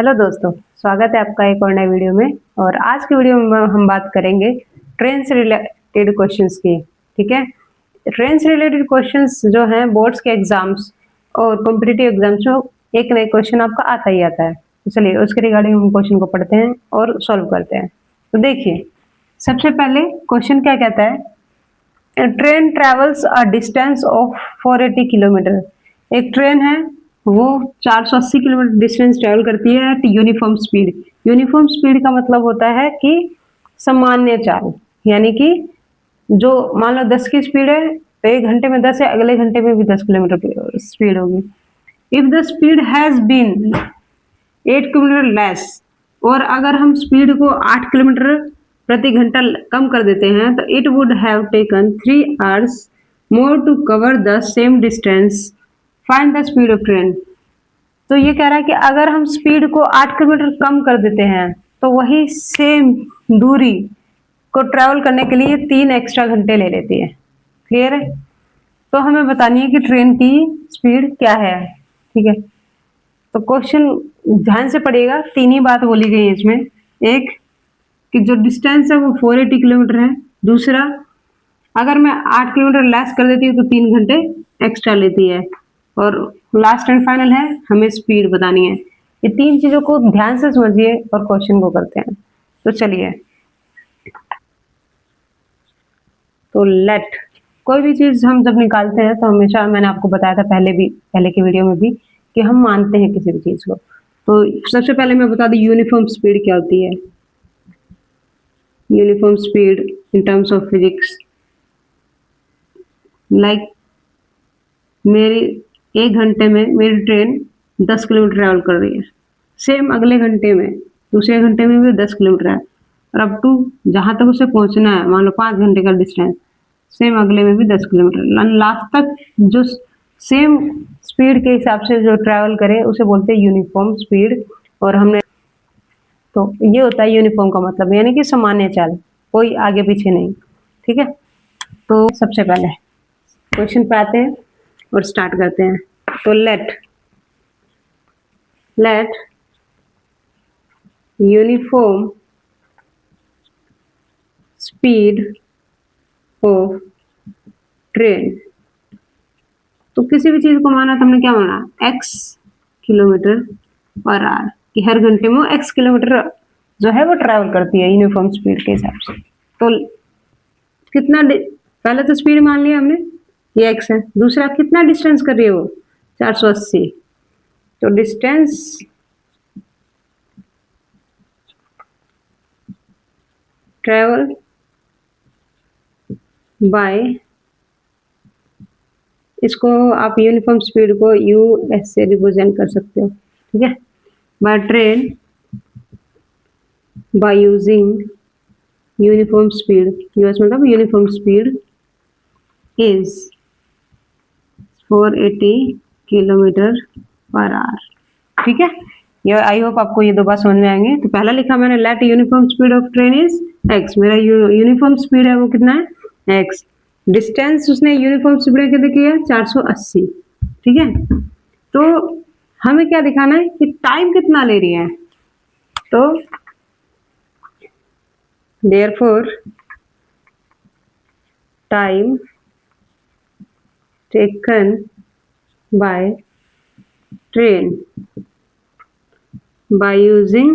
Hello दोस्तों, स्वागत है आपका एक और नए वीडियो में। और आज के वीडियो में हम बात करेंगे ट्रेन से रिलेटेड क्वेश्चंस की। ठीक है, ट्रेन से रिलेटेड क्वेश्चंस जो हैं बोर्ड्स के एग्जाम्स और कॉम्पिटिटिव एग्जाम्स में एक नए क्वेश्चन आपका आता ही आता है। तो चलिए उसके रिगार्डिंग हम क्वेश्चन को पढ़ते हैं और सॉल्व करते हैं। तो देखिए, सबसे पहले क्वेश्चन क्या कहता है, train travels a distance of 480 kilometre. एक ट्रेन है वो 480 किलोमीटर डिस्टेंस ट्रेवल करती है eight uniform speed. Uniform speed का मतलब होता है कि सामान्य चाल, यानी कि जो मान लो 10 की स्पीड है तो एक घंटे में 10 है, अगले घंटे में भी 10 किलोमीटर की स्पीड होगी। If the speed has been 8 kilometre less, और अगर हम स्पीड को 8 किलोमीटर प्रति घंटा कम कर देते हैं तो it would have taken 3 hours more to cover the same distance, find the speed of train. तो ये कह रहा है कि अगर हम स्पीड को 8 किलोमीटर कम कर देते हैं तो वही सेम दूरी को ट्रेवल करने के लिए 3 एक्स्ट्रा घंटे ले लेती है। क्लियर है? तो हमें बतानी है कि ट्रेन की स्पीड क्या है। ठीक है, तो क्वेश्चन ध्यान से पढ़िएगा। 3 ही बात बोली गई है इसमें। एक कि जो डिस्टेंस है वो 480 किलोमीटर है। दूसरा, अगर मैं 8 किलोमीटर लेस कर देती हूँ तो 3 घंटे एक्स्ट्रा लेती है। और लास्ट एंड फाइनल है, हमें स्पीड बतानी है। ये 3 चीजों को ध्यान से समझिए और क्वेश्चन को करते हैं। तो चलिए, तो लेट, कोई भी चीज हम जब निकालते हैं तो हमेशा, मैंने आपको बताया था पहले की वीडियो में भी, कि हम मानते हैं किसी भी चीज को। तो सबसे पहले मैं बता दूं यूनिफॉर्म स्पीड क्या होती है। Uniform speed in terms of physics, like मेरी एक घंटे में मेरी ट्रेन 10 किलोमीटर ट्रैवल कर रही है, सेम अगले घंटे में दूसरे घंटे में भी 10 किलोमीटर है, और अब टू जहां तक उसे पहुंचना है मान लो 5 घंटे का डिस्टेंस, सेम अगले में भी 10 किलोमीटर। लास्ट तक जो सेम स्पीड के हिसाब से जो ट्रैवल करे उसे बोलते हैं यूनिफॉर्म स्पीड। और हमने, तो ये होता है यूनिफॉर्म का मतलब, यानी कि सामान्य चाल, कोई आगे पीछे नहीं। ठीक है, तो सबसे पहले क्वेश्चन पे आते हैं और स्टार्ट करते हैं। तो let uniform speed of train, तो किसी भी चीज को माना तो हमने क्या माना, x किलोमीटर पर आवर, कि हर घंटे में x किलोमीटर जो है वो ट्रैवल करती है यूनिफॉर्म स्पीड के हिसाब से। तो कितना, पहले तो स्पीड मान लिया हमने, ये x है। दूसरा, कितना डिस्टेंस कर रही है वो, 480। तो डिस्टेंस ट्रेवल बाय, इसको आप यूनिफॉर्म स्पीड को US से रिप्रेजेंट कर सकते हो। ठीक है, by train by using uniform speed, US मतलब uniform speed is 480 kilometre per hour. ठीक है, ये आई होप आपको ये दो बात समझ में आएंगे। तो पहला लिखा मैंने, let uniform speed of train is x, मेरा यूनिफॉर्म स्पीड है वो कितना है, x। डिस्टेंस उसने यूनिफॉर्म स्पीड कितने किया, 480। ठीक है, तो हमें क्या दिखाना है कि टाइम कितना ले रही है। तो therefore time taken by train by using,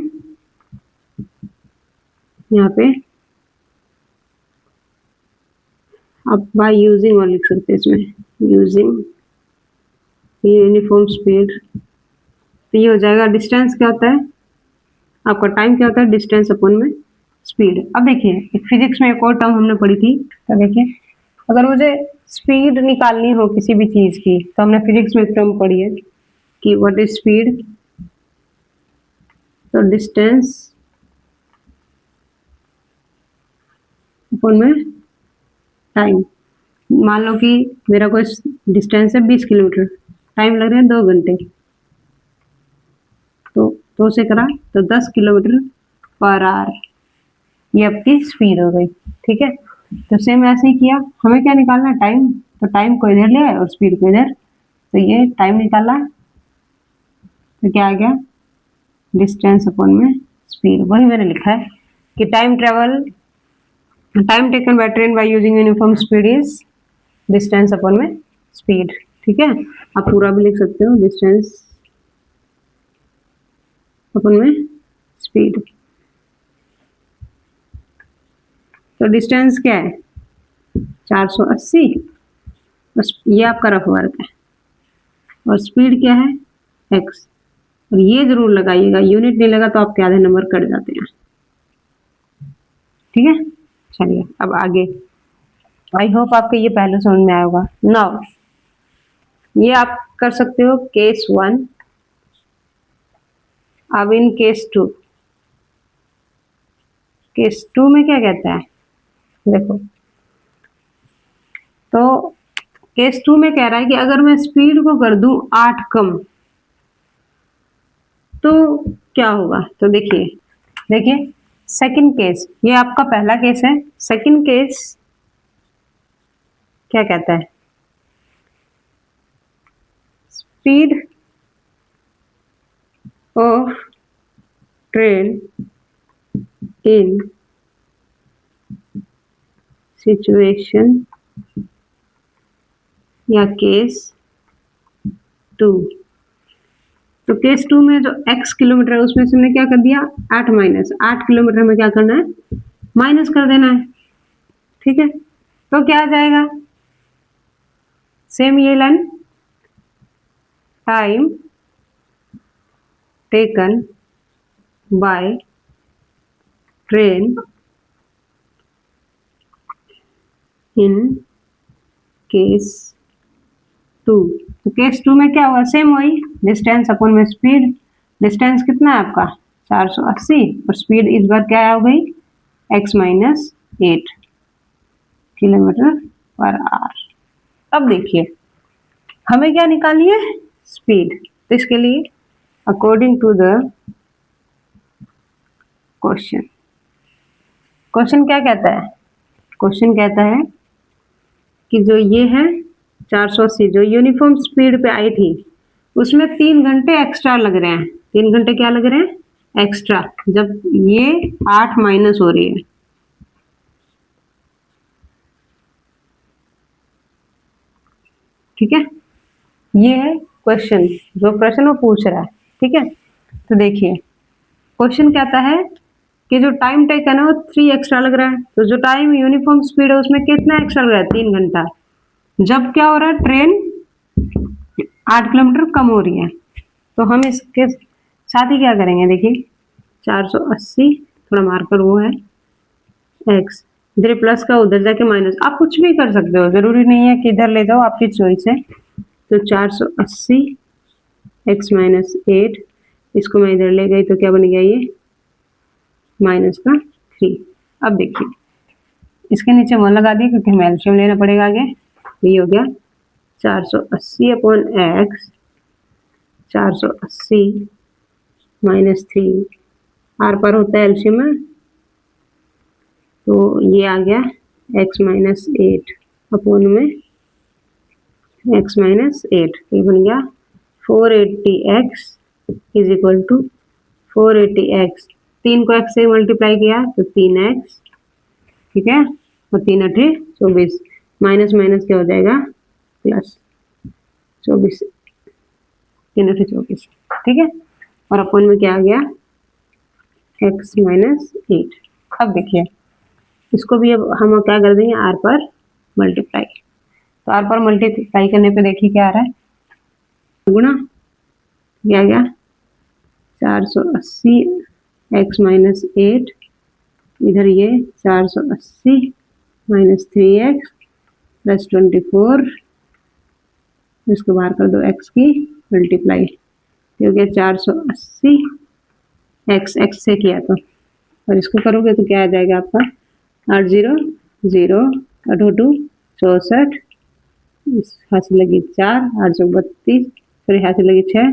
यहाँ पे आप बाय यूजिंग और लिख सकते हैं इसमें, यूजिंग यूनिफॉर्म स्पीड। तो ये हो जाएगा, डिस्टेंस क्या होता है आपका, टाइम क्या होता है, डिस्टेंस अपन में स्पीड। अब देखिए, फिजिक्स में एक और टर्म हमने पढ़ी थी। तो देखिए, अगर मुझे स्पीड निकालनी हो किसी भी चीज की तो हमने फिजिक्स में एक टर्म पढ़ी है कि व्हाट इज स्पीड। तो डिस्टेंस अपन में टाइम। मान लो कि मेरा कोई डिस्टेंस है 20 किलोमीटर, टाइम लग रहे हैं 2 घंटे, तो उसे करा तो 10 किलोमीटर पर आवर, ये आपकी स्पीड हो गई। ठीक है, तो सेम ऐसे ही किया, हमें क्या निकालना है, टाइम। तो टाइम को इधर ले और स्पीड को इधर, तो ये टाइम निकाला तो क्या आ गया, डिस्टेंस अपॉन में स्पीड, वही मैंने लिखा है कि time taken by train by using uniform speed is distance upon में स्पीड। ठीक है, आप पूरा भी लिख सकते हो, डिस्टेंस अपॉन में स्पीड। तो डिस्टेंस क्या है 480, ये आपका रफ वर्क है, और स्पीड क्या है x। और ये जरूर लगाइएगा, यूनिट नहीं लगा तो आपके आधे नंबर कट जाते हैं। ठीक है, चलिए अब आगे। आई होप आपको ये पहले समझ में आया होगा। नाउ ये आप कर सकते हो केस 1। अब इन केस 2, केस 2 में क्या कहता है देखो, तो केस 2 में कह रहा है कि अगर मैं स्पीड को कर दूं 8 कम तो क्या होगा। तो देखिए सेकंड केस, ये आपका पहला केस है। सेकंड केस क्या कहता है, speed of train in situation या केस 2। तो केस 2 में जो x किलोमीटर है उसमें से हमने क्या कर दिया 8 माइनस 8 किलोमीटर में क्या करना है माइनस कर देना है। ठीक है, तो क्या आ जाएगा, सेम ये line, time taken by train in case 2। तो केस 2 में क्या हुआ, सेम वही डिस्टेंस अपॉन में स्पीड। डिस्टेंस कितना है आपका 480, और स्पीड इस बार क्या हो गई x minus 8 kilometre per our. अब देखिए हमें क्या निकालनी है स्पीड, तो इसके लिए according to the question, question क्या कहता है, क्वेश्चन कहता है कि जो ये है 480 जो यूनिफॉर्म स्पीड पे आई थी उसमें 3 घंटे एक्स्ट्रा लग रहे हैं। 3 घंटे क्या लग रहे हैं एक्स्ट्रा, जब ये 8 माइनस हो रही है। ठीक है, ये है क्वेश्चन, जो प्रश्न वो पूछ रहा है। ठीक है, तो देखिए क्वेश्चन कहता है कि जो टाइम टेकन है वो 3 एक्स्ट्रा लग रहा है। तो जो टाइम यूनिफॉर्म स्पीड है उसमें कितना एक्स्ट्रा लग रहा है 3 घंटा, जब क्या हो रहा है ट्रेन 8 किलोमीटर कम हो रही है। तो हम इसके साथ ही क्या करेंगे, देखिए 480 थोड़ा मार्कर वो है x, इधर प्लस का उधर जाके माइनस, आप कुछ भी कर सकते हो, जरूरी नहीं है कि इधर ले जाओ, आपकी चॉइस है। तो 480 x माइनस 8, इसको मैं इधर ले गई तो क्या बन गया ये माइनस का 3। अब देखिए इसके नीचे 1 लगा दिए क्योंकि हमें एलसीएम लेना पड़ेगा आगे। ये हो गया 480 अपॉन x, 480 माइनस 3, आर पर होता है एलसीएम में, तो ये आ गया x माइनस 8 अपॉन में x माइनस 8, तो ये बन गया 480x is equal to 480x, 3 को x से मल्टीप्लाई किया तो 3x। ठीक है, और 3 8 24, माइनस माइनस क्या हो जाएगा प्लस 24, 3 8 24। ठीक है, और अपन में क्या आ गया x माइनस 8। अब देखिए इसको भी अब हम क्या कर देंगे r पर मल्टीप्लाई, तो r पर मल्टीप्लाई करने पे देखिए क्या आ रहा है गुणा, क्या गया 480 x माइनस 8, इधर ये 480 माइनस 3x प्लस 24, इसको बाहर कर दो x की मल्टीप्लाई, हो गया 480 x से किया तो, और इसको करोगे तो क्या आ जाएगा आपका 8 0 0 8 2 64, हाथ से लगी 4 8 32, फिर हाथ से लगी 6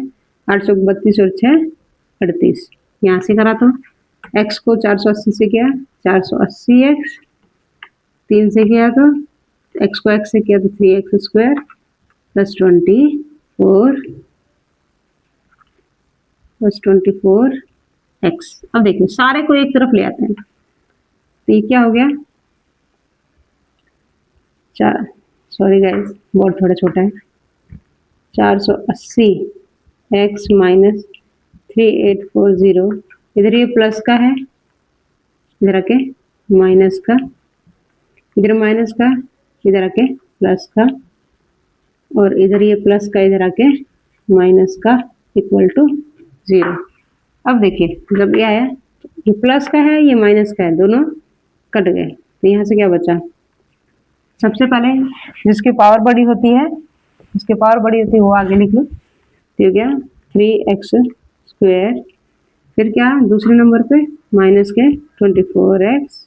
8 32 और 6 38। यहाँ से करा तो x को 480 से किया 480x, 3 से किया तो x को x से किया तो 3x square plus 24 plus 24 x. अब देखिए सारे को एक तरफ ले आते हैं, तो ये क्या हो गया, चार, सॉरी गाइस बोर्ड थोड़ा छोटा है, 480 एक्स माइनस 3840, इधर ये प्लस का है, इधर आके माइनस का, इधर माइनस का, इधर आके प्लस का, और इधर ये प्लस का, इधर आके माइनस का, इक्वल टू 0। अब देखिए जब ये आया, ये प्लस का है ये माइनस का है, दोनों कट गए, तो यहाँ से क्या बचा, सबसे पहले जिसकी पावर बड़ी होती है, जिसकी पावर बड़ी होती है वो आगे लिख लो, तो हो गया 3x², फिर क्या दूसरे नंबर पे माइनस के 24x,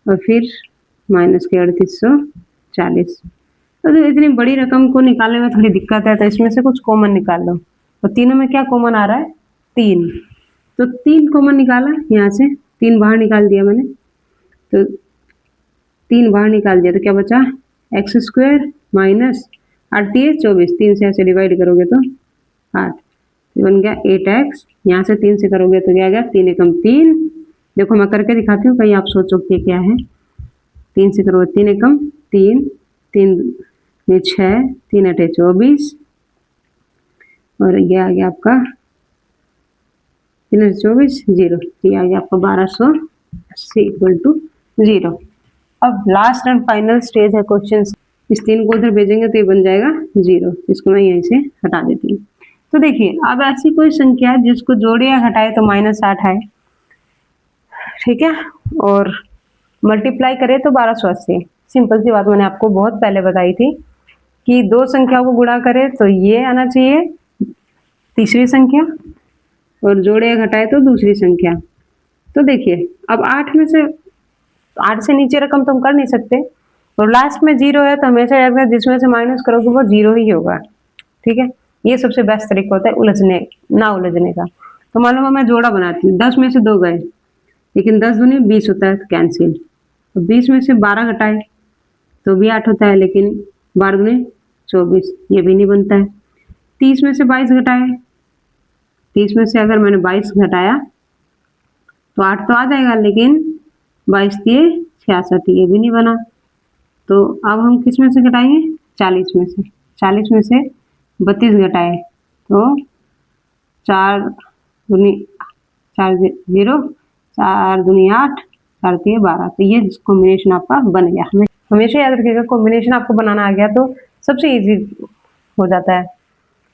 और फिर माइनस के 3840। तो इतनी बड़ी रकम को निकालने में थोड़ी दिक्कत है, तो इसमें से कुछ कॉमन निकाल लो। और तीनों में क्या कॉमन आ रहा है, 3, तो 3 कॉमन निकाला, यहाँ से 3 बाहर निकाल दिया मैंने, तो 3 बाहर निकाल दिया तो क्या बचा, x² माइनस 8 ये 24, 3 से ऐसे डिवाइड करोगे तो 8, बन गया 8x, यहाँ से 3 से करोगे तो क्या आ गया, 3 एकम 3, देखो मैं करके दिखाती हूँ, कहीं आप सोचो कि क्या है, 3 से करोगे 3 एकम 3, 3 में 6, 3 8 24, और ये आ गया आपका 3 24 0, ये आ गया आपका 1280 इक्वल टू 0। अब लास्ट एंड फाइनल स्टेज है क्वेश्चन, इस 3 को उधर भेजेंगे तो ये बन जाएगा 0, इसको मैं यहीं से हटा देती हूँ। तो देखिए अब ऐसी कोई संख्या है जिसको जोड़े या घटाए तो -8 आए, ठीक है, और मल्टीप्लाई करे तो 1280। सिंपल सी बात मैंने आपको बहुत पहले बताई थी कि दो संख्याओं को गुणा करे तो ये आना चाहिए तीसरी संख्या, और जोड़े या घटाए तो दूसरी संख्या। तो देखिए अब 8 में से 8 से नीचे रकम तो हम कर नहीं सकते, और लास्ट में 0 है तो हमेशा याद रखना जिसमें से माइनस करोगे वो 0 ही होगा, ठीक है। ये सबसे बेस्ट तरीका होता है उलझने ना उलझने का। तो मान लो मैं जोड़ा बनाती हूँ, 10 में से 2 गए, लेकिन 10 दूनी 20 होता है, कैंसिल। तो 20 में से 12 घटाए तो भी 8 होता है, लेकिन 12 दूनी 24, ये भी नहीं बनता है। 30 में से 22 घटाए, 30 में से अगर मैंने 22 घटाया तो 8 तो आ जाएगा, लेकिन 22 दिए 66, ये भी नहीं बना। तो अब हम किस में से घटाएंगे, 40 में से, 40 में से 32 घटाए तो 4 दूनी 4 0, 4 दूनी 8, 4 3 12, तो ये कॉम्बिनेशन आपका बन गया। हमेशा याद रखिएगा कॉम्बिनेशन आपको बनाना आ गया तो सबसे इजी हो जाता है।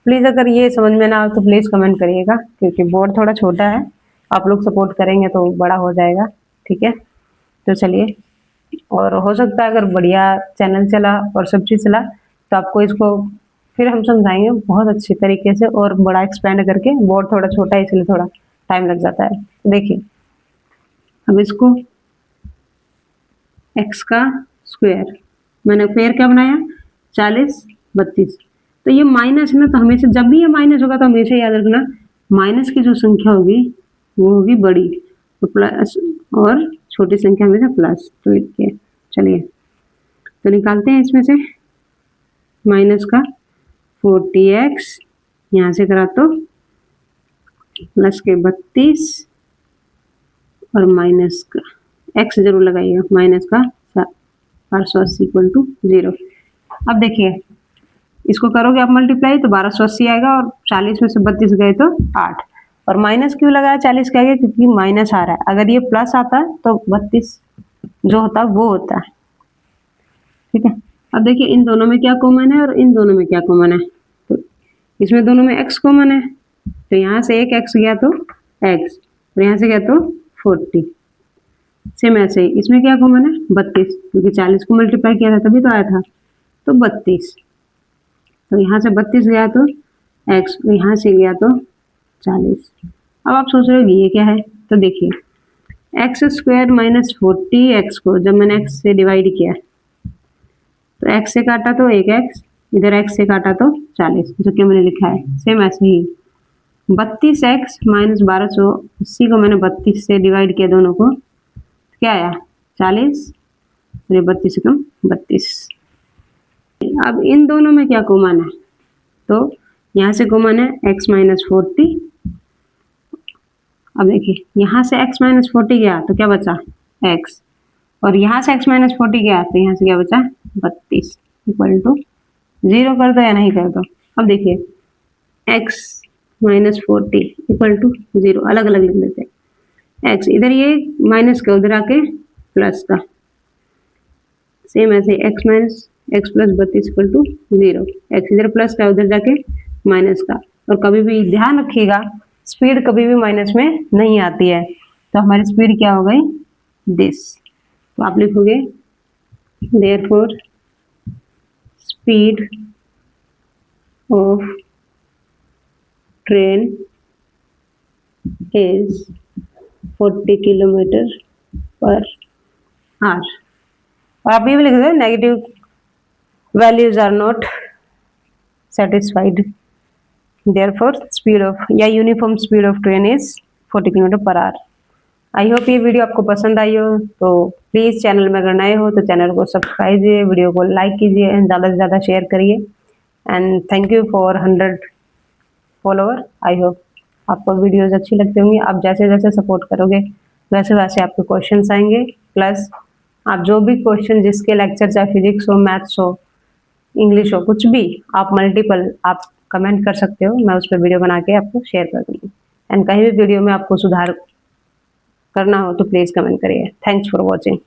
प्लीज़ अगर ये समझ में ना आए तो प्लीज़ कमेंट करिएगा, क्योंकि बोर्ड थोड़ा छोटा है, आप लोग सपोर्ट करेंगे तो बड़ा हो जाएगा, ठीक है। तो चलिए, और हो सकता है अगर बढ़िया चैनल चला और सब चीज़ चला तो आपको इसको फिर हम समझाएंगे बहुत अच्छी तरीके से और बड़ा एक्सपेंड करके। बोर्ड थोड़ा छोटा है इसलिए थोड़ा टाइम लग जाता है। देखिए अब इसको x का स्क्वायर, मैंने स्क्वायर क्या बनाया 40 32, तो ये माइनस है ना, तो हमेशा जब भी ये माइनस होगा तो हमेशा याद रखना माइनस की जो संख्या होगी वो होगी बड़ी, तो प्लस, और छोटी संख्या हमेशा प्लस। तो लिख के चलिए तो निकालते हैं इसमें से माइनस का 40x, यहाँ से करा तो प्लस के 32, और माइनस का x जरूर लगाइएगा, माइनस का 1280 इक्वल टू 0। अब देखिए इसको करोगे आप मल्टीप्लाई तो 1280 आएगा, और 40 में से 32 गए तो 8, और माइनस क्यों लगाया 40 का आगे, क्योंकि माइनस आ रहा है। अगर ये प्लस आता तो 32 जो होता वो होता है, ठीक है। अब देखिए इन दोनों में क्या कॉमन है और इन दोनों में क्या कॉमन है, तो इसमें दोनों में x कॉमन है, तो यहाँ से एक x गया तो x, और यहाँ से गया तो 40। सेम ऐसे ही इसमें क्या कॉमन है 32, क्योंकि 40 को मल्टीप्लाई किया था तभी तो आया था, तो 32, तो यहाँ से 32 गया तो x, यहाँ से गया तो 40। अब आप सोच रहे हो ये क्या है, तो देखिए x² माइनस 40x को जब मैंने x से डिवाइड किया तो x से काटा तो 1x, इधर x से काटा तो 40, जो कि मैंने लिखा है। सेम ऐसे ही 32x माइनस 1280 को मैंने 32 से डिवाइड किया दोनों को, क्या आया 40, और 32 से कम 32। अब इन दोनों में क्या कॉमन है, तो यहाँ से कॉमन है x माइनस 40, अब देखिए यहाँ से x माइनस 40 गया तो क्या बचा x, और यहाँ से x माइनस 40 गया तो यहाँ से क्या बचा 32 इक्वल टू 0 कर दो या नहीं कर दो। अब देखिए x माइनस 40 इक्वल टू 0 अलग अलग लिख लेते हैं। x इधर ये माइनस का उधर आके प्लस का, सेम ऐसे x minus x plus 32 equal to 0, x इधर प्लस का उधर जाके माइनस का। और कभी भी ध्यान रखिएगा स्पीड कभी भी माइनस में नहीं आती है, तो हमारी स्पीड क्या हो गई दिस। तो आप लिखोगे therefore speed of train is 40 kilometre per hour. और आप ये भी लिख दो negative values are not satisfied, therefore speed of या uniform speed of train is 40 kilometre per hour. I hope ये वीडियो आपको पसंद आई हो, तो प्लीज़ चैनल में अगर नए हो तो चैनल को सब्सक्राइब कीजिए, वीडियो को लाइक कीजिए एंड ज़्यादा से ज़्यादा शेयर करिए। And thank you for 100 follower. I hope आपको वीडियोज़ अच्छी लगती होंगी। आप जैसे जैसे सपोर्ट करोगे वैसे वैसे आपके क्वेश्चंस आएंगे, प्लस आप जो भी क्वेश्चन जिसके लेक्चर चाहे फिजिक्स हो, मैथ्स हो, इंग्लिश हो, कुछ भी आप मल्टीपल आप कमेंट कर सकते हो, मैं उस पर वीडियो बना के आपको शेयर कर दूँगी। एंड कहीं भी वीडियो में आपको सुधार करना हो तो प्लीज़ कमेंट करिए। Thanks for watching.